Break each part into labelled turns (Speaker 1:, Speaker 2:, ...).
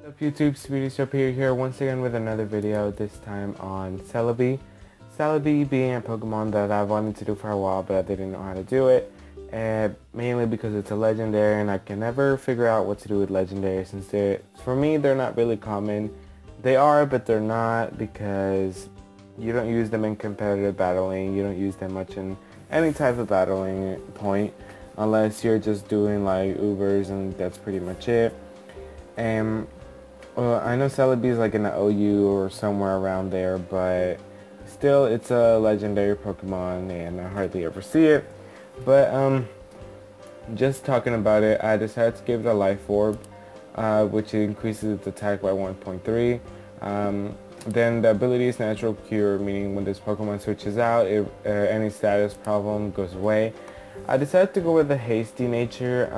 Speaker 1: What's up YouTube, Speedy Superior here once again with another video, this time on Celebi. Celebi being a Pokemon that I've wanted to do for a while but I didn't know how to do it. Mainly because it's a legendary and I can never figure out what to do with legendary since for me they're not really common. They are, but they're not, because you don't use them in competitive battling, you don't use them much in any type of battling point unless you're just doing like Ubers, and that's pretty much it. Well, I know Celebi is like in the OU or somewhere around there, but still it's a legendary Pokemon and I hardly ever see it. But just talking about it, I decided to give it a Life Orb, which increases its attack by 1.3. Then the ability is Natural Cure, meaning when this Pokemon switches out, any status problem goes away. I decided to go with the hasty nature.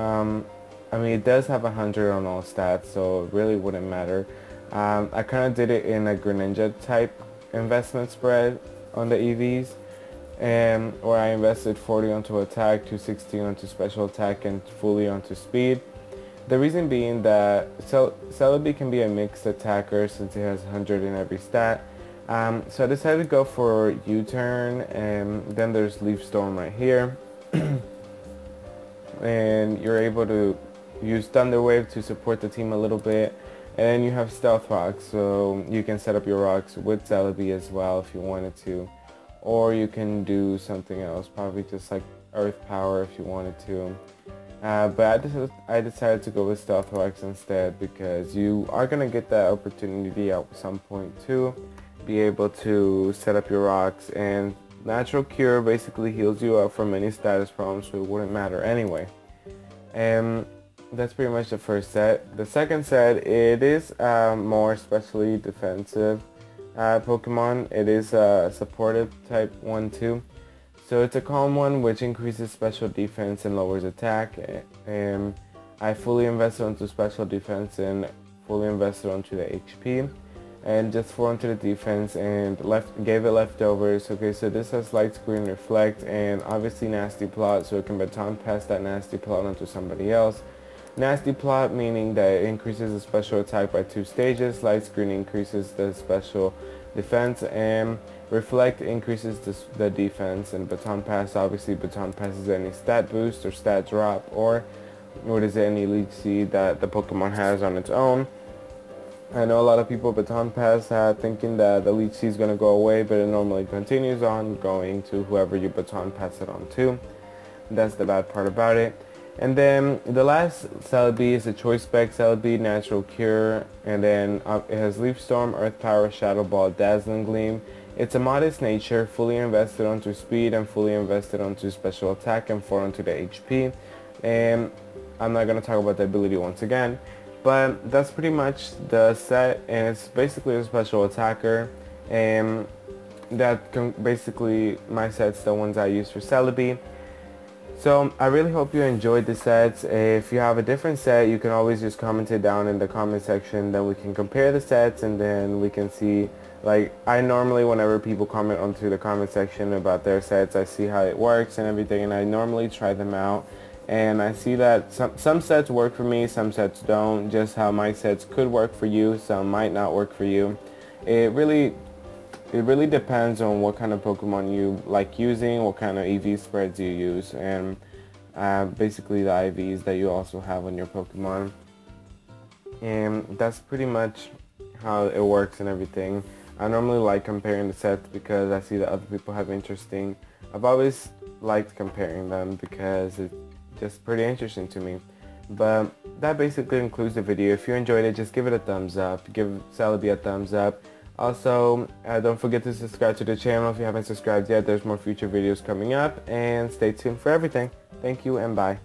Speaker 1: I mean, it does have 100 on all stats, so it really wouldn't matter. I kind of did it in a Greninja type investment spread on the EVs, where I invested 40 onto attack, 216 onto special attack, and fully onto speed. The reason being that Celebi can be a mixed attacker since it has 100 in every stat. So I decided to go for U-turn, and then there's Leaf Storm right here. And you're able to use Thunder Wave to support the team a little bit, and then you have Stealth Rocks, so you can set up your rocks with Celebi as well if you wanted to, or you can do something else, probably just like Earth Power if you wanted to. But I decided to go with Stealth Rocks instead, because you are going to get that opportunity at some point to be able to set up your rocks, and Natural Cure basically heals you up from any status problems, so it wouldn't matter anyway. That's pretty much the first set. The second set, it is more especially defensive Pokemon. It is a supportive type one too. So it's a calm one which increases special defense and lowers attack. I fully invested onto special defense and fully invested onto the HP. And just 4 onto the defense and gave it leftovers. Okay, so this has Light Screen, Reflect, and obviously Nasty Plot, so it can baton pass that Nasty Plot onto somebody else. Nasty Plot meaning that it increases the special attack by 2 stages, Light Screen increases the special defense, and Reflect increases the defense, and Baton Pass obviously baton passes any stat boost or stat drop, or any Leech Seed that the Pokemon has on its own. I know a lot of people baton pass thinking that the Leech Seed is going to go away, but it normally continues on going to whoever you baton pass it on to. That's the bad part about it. And then the last Celebi is a Choice Spec Celebi, Natural Cure, and then it has Leaf Storm, Earth Power, Shadow Ball, Dazzling Gleam. It's a modest nature, fully invested onto speed and fully invested onto special attack and 4 onto the HP. And I'm not going to talk about the ability once again. But that's pretty much the set, and it's basically a special attacker, and basically my set's the ones I use for Celebi. So I really hope you enjoyed the sets. If you have a different set, you can always just comment it down in the comment section, then we can compare the sets, and then we can see, like, I normally, whenever people comment onto the comment section about their sets, I see how it works and everything, and I normally try them out. And I see that some sets work for me, some sets don't. Just how my sets could work for you, some might not work for you. It really depends on what kind of Pokemon you like using, what kind of EV spreads you use, and basically the IVs that you also have on your Pokemon. And that's pretty much how it works and everything. I normally like comparing the sets because I see that other people have interesting. I've always liked comparing them because it's just pretty interesting to me. But that basically concludes the video. If you enjoyed it, just give it a thumbs up. Give Celebi a thumbs up. Also, don't forget to subscribe to the channel if you haven't subscribed yet. There's more future videos coming up, and stay tuned for everything. Thank you and bye.